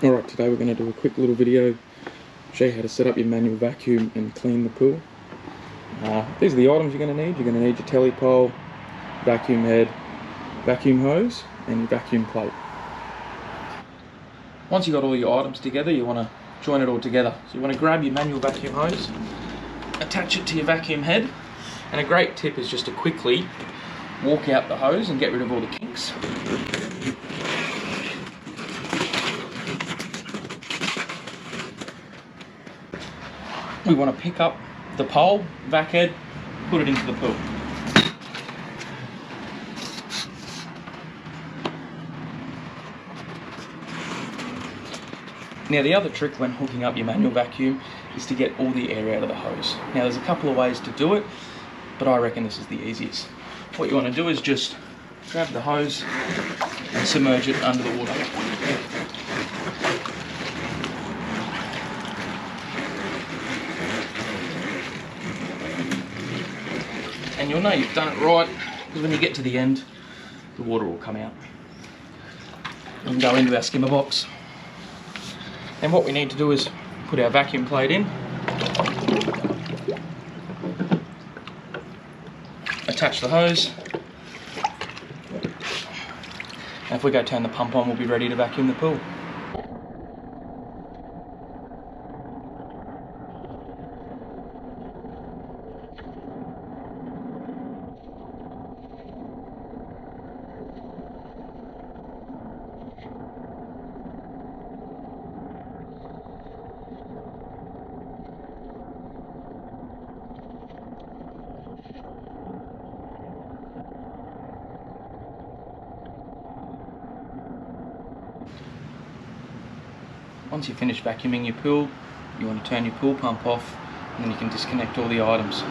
Alright, today we're going to do a quick little video, show you how to set up your manual vacuum and clean the pool. These are the items you're going to need. You're going to need your telly pole, vacuum head, vacuum hose and your vacuum plate. Once you've got all your items together, you want to join it all together. So you want to grab your manual vacuum hose, attach it to your vacuum head, and a great tip is just to quickly walk out the hose and get rid of all the kinks. We want to pick up the pole, vac head, put it into the pool. Now the other trick when hooking up your manual vacuum is to get all the air out of the hose. Now there's a couple of ways to do it, but I reckon this is the easiest. What you want to do is just grab the hose and submerge it under the water. And you'll know you've done it right, because when you get to the end, the water will come out. We can go into our skimmer box. And what we need to do is put our vacuum plate in, attach the hose, and if we go turn the pump on, we'll be ready to vacuum the pool. Once you've finished vacuuming your pool, you want to turn your pool pump off, and then you can disconnect all the items.